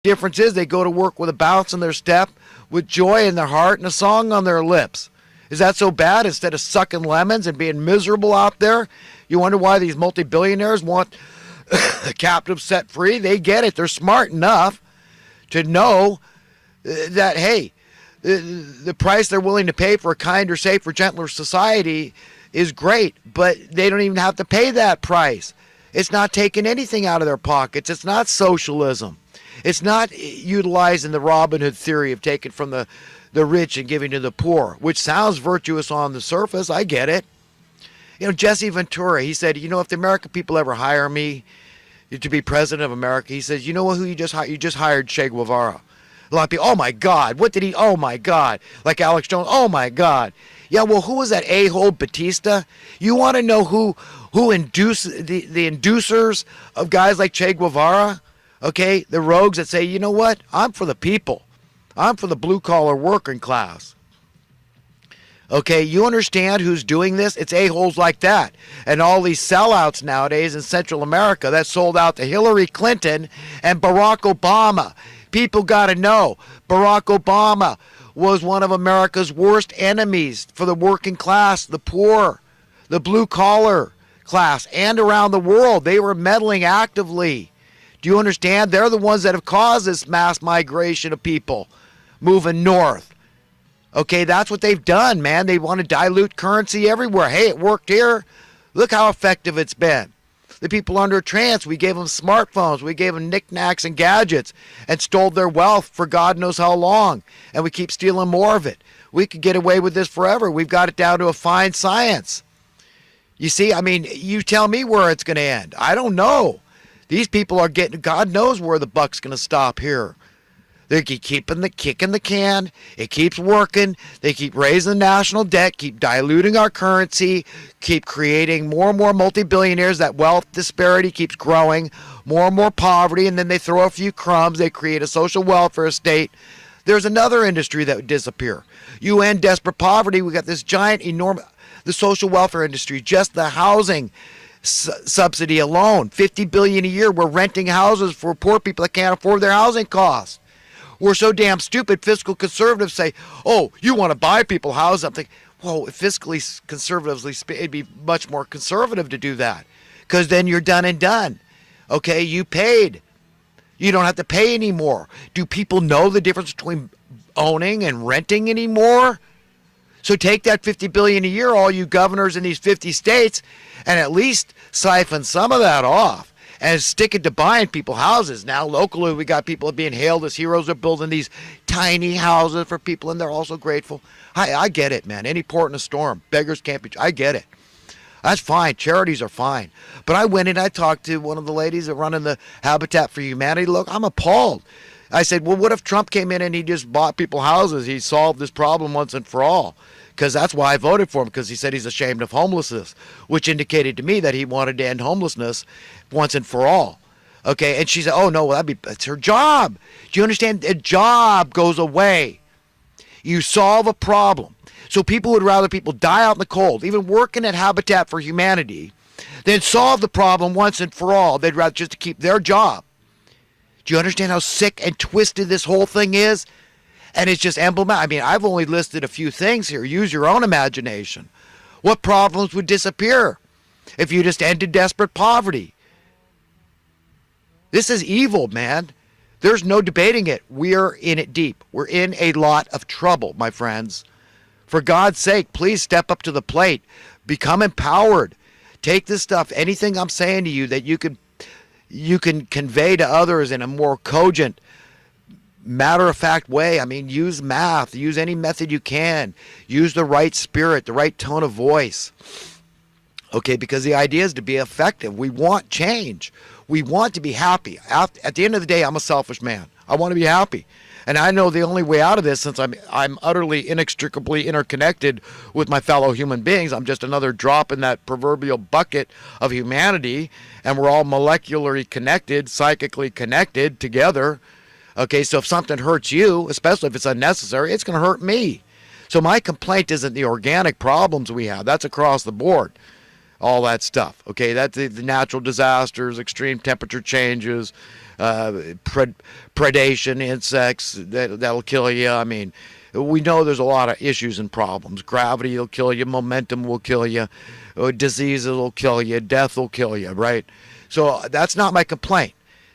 Difference is they go to work with a bounce in their step, with joy in their heart, and a song on their lips. Is that so bad? Instead of sucking lemons and being miserable out there, you wonder why these multi-billionaires want the captives set free? They get it. They're smart enough to know that, hey, the price they're willing to pay for a kinder, safer, gentler society is great, but they don't even have to pay that price. It's not taking anything out of their pockets. It's not socialism. It's not utilizing the Robin Hood theory of taking from the rich and giving to the poor, which sounds virtuous on the surface. I get it. You know, Jesse Ventura, he said, you know, if the American people ever hire me to be president of America, he says, you know who you just hired? You just hired Che Guevara. A lot of people, oh my God, what did he, oh my God. Like Alex Jones, oh my God. Yeah, well, who was that a-hole Batista? You want to know who induce the inducers of guys like Che Guevara? Okay, the rogues that say, you know what, I'm for the people. I'm for the blue-collar working class. Okay, you understand who's doing this? It's a-holes like that. And all these sellouts nowadays in Central America that sold out to Hillary Clinton and Barack Obama. People got to know, Barack Obama was one of America's worst enemies for the working class, the poor, the blue-collar class, and around the world. They were meddling actively. Do you understand? They're the ones that have caused this mass migration of people moving north. Okay, that's what they've done, man. They want to dilute currency everywhere. Hey, it worked here. Look how effective it's been. The people under a trance, we gave them smartphones, we gave them knickknacks and gadgets and stole their wealth for God knows how long. And we keep stealing more of it. We could get away with this forever. We've got it down to a fine science. You see, I mean, you tell me where it's going to end. I don't know. These people are getting, God knows where the buck's going to stop here. They keep kicking the can. It keeps working. They keep raising the national debt, keep diluting our currency, keep creating more and more multi-billionaires. That wealth disparity keeps growing, more and more poverty, and then they throw a few crumbs. They create a social welfare state. There's another industry that would disappear. You end desperate poverty. We got this giant, enormous, the social welfare industry, just the housing subsidy alone, $50 billion a year. We're renting houses for poor people that can't afford their housing costs. We're so damn stupid. Fiscal conservatives say, oh, you want to buy people houses. I'm thinking, whoa, fiscally conservatively, it'd be much more conservative to do that, because then you're done and done. Okay, you paid. You don't have to pay anymore. Do people know the difference between owning and renting anymore? So take that $50 billion a year, all you governors in these 50 states, and at least siphon some of that off and stick it to buying people houses. Now, locally, we got people being hailed as heroes. They're building these tiny houses for people, and they're also grateful. I get it, man. Any port in a storm. Beggars can't be. I get it. That's fine. Charities are fine. But I went in, I talked to one of the ladies that running the Habitat for Humanity. Look, I'm appalled. I said, well, what if Trump came in and he just bought people houses? He solved this problem once and for all. Because that's why I voted for him, because he said he's ashamed of homelessness, which indicated to me that he wanted to end homelessness once and for all. Okay, and she said, oh, no, well, that's her job. Do you understand? A job goes away. You solve a problem. So people would rather people die out in the cold, even working at Habitat for Humanity, than solve the problem once and for all. They'd rather just to keep their job. Do you understand how sick and twisted this whole thing is? And it's just emblematic. I mean, I've only listed a few things here. Use your own imagination. What problems would disappear if you just ended desperate poverty? This is evil, man. There's no debating it. We're in it deep. We're in a lot of trouble, my friends. For God's sake, please step up to the plate. Become empowered. Take this stuff, anything I'm saying to you that you can convey to others in a more cogent, matter-of-fact way. I mean, use math. Use any method you can. Use the right spirit, the right tone of voice. Okay, because the idea is to be effective. We want change. We want to be happy. At the end of the day, I'm a selfish man. I want to be happy. And I know the only way out of this, since I'm utterly inextricably interconnected with my fellow human beings, I'm just another drop in that proverbial bucket of humanity, and we're all molecularly connected, psychically connected together. Okay, so if something hurts you, especially if it's unnecessary, it's going to hurt me. So my complaint isn't the organic problems we have. That's across the board. All that stuff. Okay, that's the natural disasters, extreme temperature changes, predation, insects that'll kill you. I mean, we know there's a lot of issues and problems. Gravity will kill you. Momentum will kill you. Diseases will kill you. Death will kill you, right? So that's not my complaint,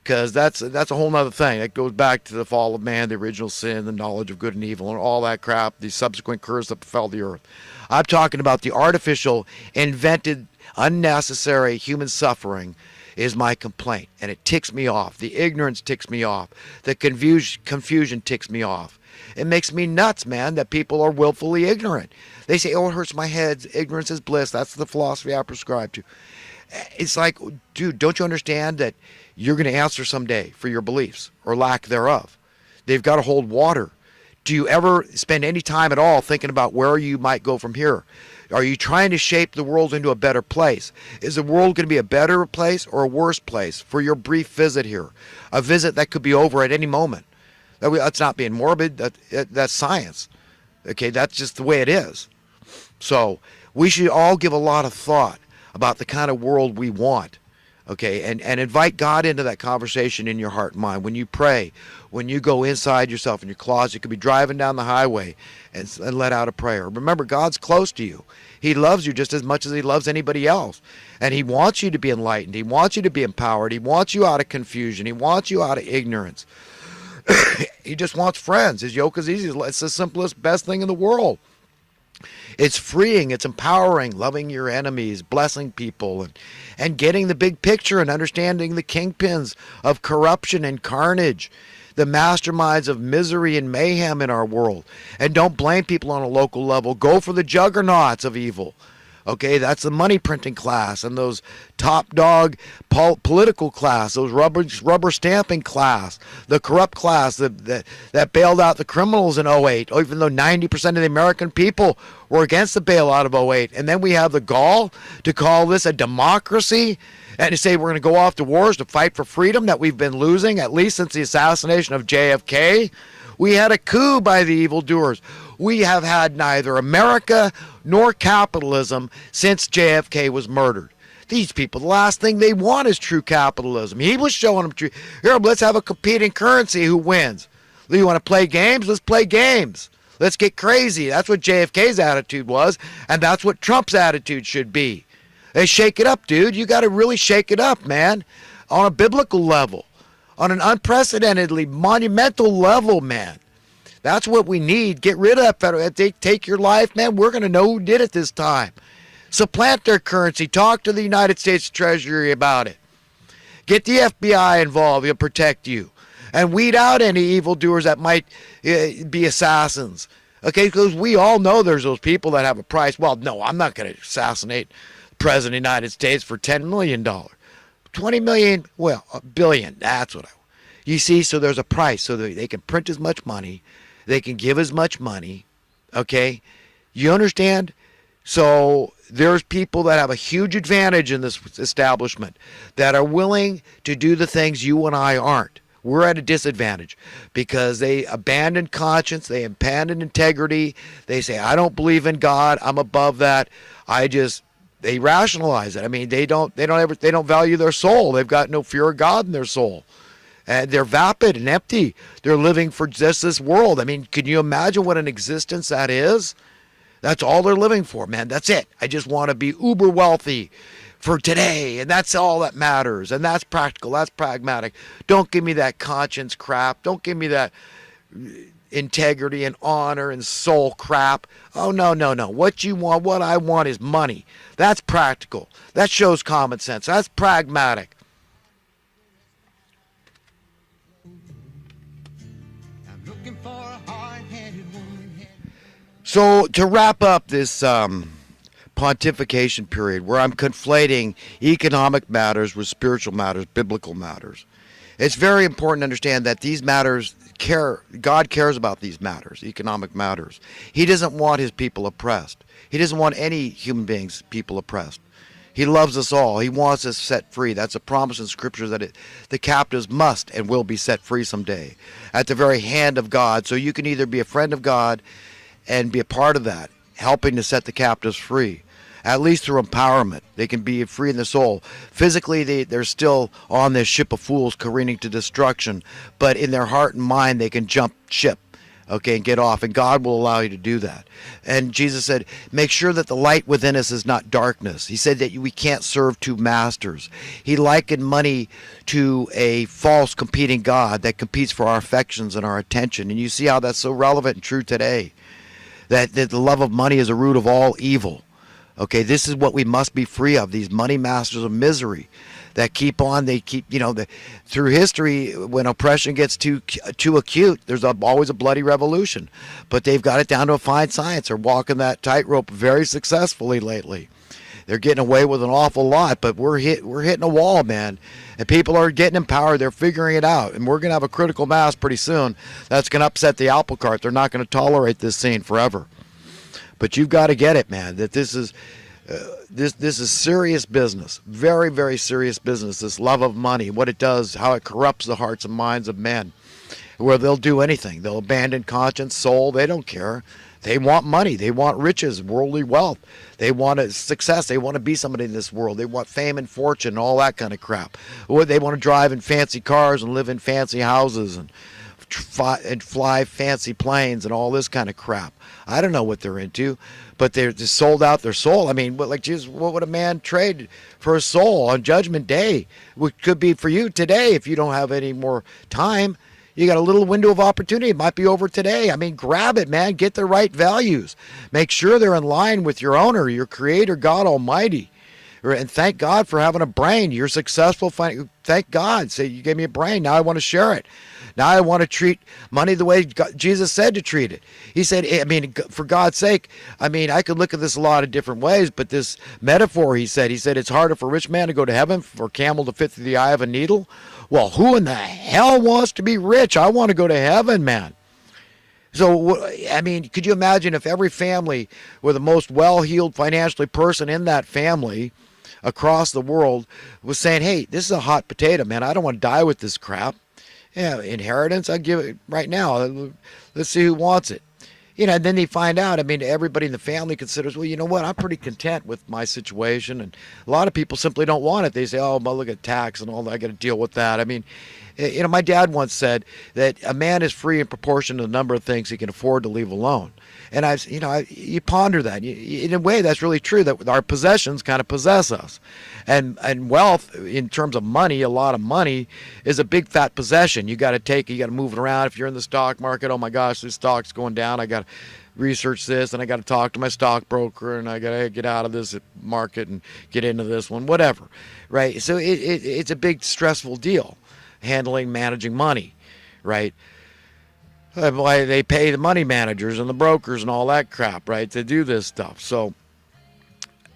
because that's a whole other thing. That goes back to the fall of man, the original sin, the knowledge of good and evil, and all that crap, the subsequent curse that befell the earth. I'm talking about the artificial, invented, unnecessary human suffering is my complaint, and it ticks me off. The ignorance ticks me off. The confusion ticks me off. It makes me nuts, man, that people are willfully ignorant. They say, oh, it hurts my head. Ignorance is bliss. That's the philosophy I prescribe to. It's like, dude, don't you understand that you're going to answer someday for your beliefs or lack thereof? They've got to hold water. Do you ever spend any time at all thinking about where you might go from here? Are you trying to shape the world into a better place? Is the world going to be a better place or a worse place for your brief visit here? A visit that could be over at any moment. That's not being morbid. That's science. Okay, that's just the way it is. So we should all give a lot of thought about the kind of world we want. Okay, and invite God into that conversation in your heart and mind. When you pray, when you go inside yourself in your closet, you could be driving down the highway and let out a prayer. Remember, God's close to you. He loves you just as much as he loves anybody else. And he wants you to be enlightened. He wants you to be empowered. He wants you out of confusion. He wants you out of ignorance. He just wants friends. His yoke is easy. It's the simplest, best thing in the world. It's freeing, it's empowering, loving your enemies, blessing people, and getting the big picture and understanding the kingpins of corruption and carnage, the masterminds of misery and mayhem in our world. And don't blame people on a local level. Go for the juggernauts of evil. Okay, that's the money printing class and those top dog political class, those rubber stamping class, the corrupt class that bailed out the criminals in '08, even though 90% of the American people were against the bailout of '08. And then we have the gall to call this a democracy and to say we're going to go off to wars to fight for freedom that we've been losing, at least since the assassination of JFK. We had a coup by the evildoers. We have had neither America nor capitalism since JFK was murdered. These people, the last thing they want is true capitalism. He was showing them true. Here, let's have a competing currency. Who wins? You want to play games? Let's play games. Let's get crazy. That's what JFK's attitude was, and that's what Trump's attitude should be. Hey, shake it up, dude. You got to really shake it up, man, on a biblical level, on an unprecedentedly monumental level, man. That's what we need. Get rid of that federal. If they take your life, man, we're going to know who did it this time. Supplant their currency. Talk to the United States Treasury about it. Get the FBI involved. They'll protect you. And weed out any evildoers that might be assassins. Okay, because we all know there's those people that have a price. Well, no, I'm not going to assassinate the President of the United States for $10 million. $20 million, well, $1 billion. That's what I want. You see, so there's a price. So they can print as much money. They can give as much money, okay? You understand? So there's people that have a huge advantage in this establishment that are willing to do the things you and I aren't. We're at a disadvantage because they abandon conscience, they abandon integrity. They say, I don't believe in God, I'm above that. They rationalize it. I mean, they don't value their soul. They've got no fear of God in their soul. And they're vapid and empty. They're living for just this world. I mean, can you imagine what an existence that is? That's all they're living for, man. That's it. I just want to be uber wealthy for today, and that's all that matters. And that's practical. That's pragmatic. Don't give me that conscience crap. Don't give me that integrity and honor and soul crap. Oh, no. What you want, what I want is money. That's practical. That shows common sense. That's pragmatic. So to wrap up this pontification period where I'm conflating economic matters with spiritual matters, biblical matters, it's very important to understand that these matters God cares about these matters, economic matters. He doesn't want his people oppressed. He doesn't want any human beings, people oppressed. He loves us all. He wants us set free. That's a promise in Scripture that the captives must and will be set free someday at the very hand of God. So you can either be a friend of God and be a part of that, helping to set the captives free. at least through empowerment. They can be free in the soul. Physically, they're still on this ship of fools careening to destruction, but in their heart and mind, they can jump ship, okay, and get off, and God will allow you to do that. And Jesus said, make sure that the light within us is not darkness. He said that we can't serve two masters. He likened money to a false competing God that competes for our affections and our attention. And you see how that's so relevant and true today, that the love of money is the root of all evil. Okay, this is what we must be free of, these money masters of misery that keep on, through history, when oppression gets too acute, there's always a bloody revolution. But they've got it down to a fine science. They're walking that tightrope very successfully lately. They're getting away with an awful lot, but we're hitting a wall, man. And people are getting empowered. They're figuring it out. And we're going to have a critical mass pretty soon that's going to upset the apple cart. They're not going to tolerate this scene forever. But you've got to get it, man, that this is serious business, very, very serious business, this love of money, what it does, how it corrupts the hearts and minds of men, where they'll do anything. They'll abandon conscience, soul, they don't care. They want money, they want riches, worldly wealth, they want success, they want to be somebody in this world, they want fame and fortune, all that kind of crap. They want to drive in fancy cars and live in fancy houses and fly fancy planes and all this kind of crap. I don't know what they're into, but they're just sold out their soul. I mean, like Jesus, what would a man trade for a soul on Judgment Day? Which could be for you today if you don't have any more time. You got a little window of opportunity. It might be over today. I mean, grab it, man. Get the right values. Make sure they're in line with your owner, your creator, God Almighty. And thank God for having a brain. You're successful. Thank God. Say, you gave me a brain. Now I want to share it. Now I want to treat money the way Jesus said to treat it. He said, I mean, for God's sake, I mean, I could look at this a lot of different ways, but this metaphor, he said it's harder for a rich man to go to heaven for a camel to fit through the eye of a needle. Well, who in the hell wants to be rich? I want to go to heaven, man. So, I mean, could you imagine if every family were the most well-heeled financially person in that family across the world was saying, hey, this is a hot potato, man. I don't want to die with this crap. Yeah, inheritance, I'll give it right now. Let's see who wants it. You know, and then they find out, I mean, everybody in the family considers, well, you know what, I'm pretty content with my situation. And a lot of people simply don't want it. They say, oh, but look at tax and all that. I got to deal with that. I mean, you know, my dad once said that a man is free in proportion to the number of things he can afford to leave alone. And you ponder that. In a way, that's really true, that our possessions kind of possess us. And wealth, in terms of money, a lot of money is a big fat possession. You got to move it around. If you're in the stock market, oh my gosh, this stock's going down. I got to research this, and I got to talk to my stockbroker, and I got to get out of this market and get into this one, whatever, right? So it's a big stressful deal, managing money, right? Why they pay the money managers and the brokers and all that crap, right, to do this stuff. So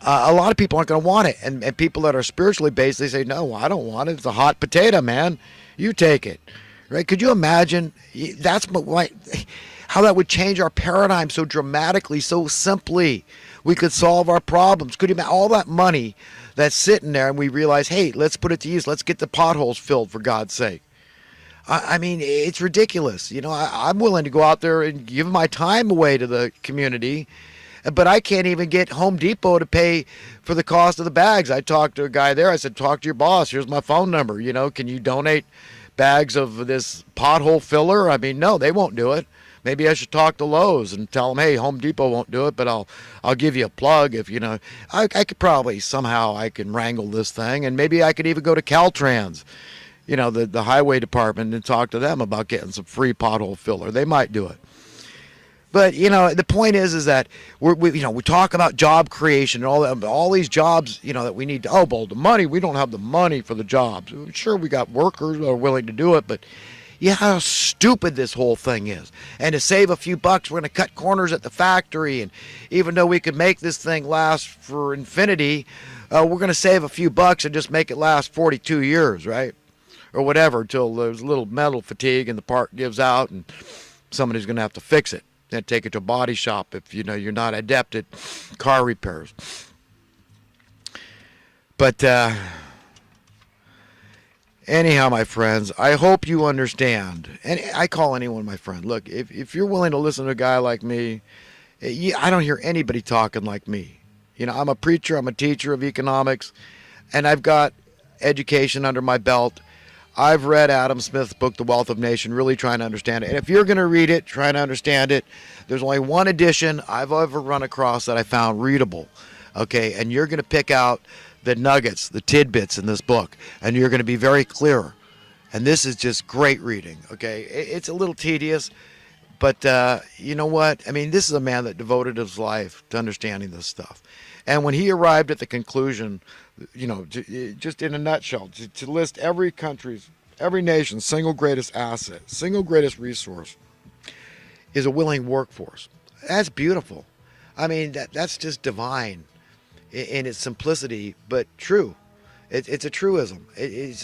a lot of people aren't going to want it. And people that are spiritually based, they say, no, I don't want it. It's a hot potato, man. You take it, right? Could you imagine how that would change our paradigm so dramatically, so simply? We could solve our problems. Could you imagine all that money that's sitting there and we realize, hey, let's put it to use. Let's get the potholes filled, for God's sake. I mean, it's ridiculous. You know, I'm willing to go out there and give my time away to the community, but I can't even get Home Depot to pay for the cost of the bags. I talked to a guy there. I said, talk to your boss. Here's my phone number. You know, can you donate bags of this pothole filler? I mean, no, they won't do it. Maybe I should talk to Lowe's and tell them, hey, Home Depot won't do it, but I'll give you a plug if, you know. I could probably somehow I can wrangle this thing, and maybe I could even go to Caltrans, you know, the highway department, and talk to them about getting some free pothole filler. They might do it. But, you know, the point is that we talk about job creation and all these jobs, you know, that we need to, well, the money, we don't have the money for the jobs. Sure, we got workers who are willing to do it, but yeah, how stupid this whole thing is. And to save a few bucks, we're going to cut corners at the factory. And even though we could make this thing last for infinity, we're going to save a few bucks and just make it last 42 years, right? Or whatever, until there's a little metal fatigue and the part gives out and somebody's going to have to fix it. Then take it to a body shop if, you know, you're not adept at car repairs. But anyhow, my friends, I hope you understand. And I call anyone my friend. Look, if you're willing to listen to a guy like me, I don't hear anybody talking like me. You know, I'm a preacher, I'm a teacher of economics, and I've got education under my belt. I've read Adam Smith's book, The Wealth of Nations, really trying to understand it. And if you're going to read it, trying to understand it, there's only one edition I've ever run across that I found readable. Okay, and you're going to pick out the nuggets, the tidbits in this book, and you're going to be very clear. And this is just great reading. Okay, it's a little tedious, but you know what? I mean, this is a man that devoted his life to understanding this stuff. And when he arrived at the conclusion, you know, just in a nutshell, to list every country's, every nation's single greatest asset, single greatest resource is a willing workforce. That's beautiful. I mean, that's just divine in its simplicity, but true. It's a truism. It's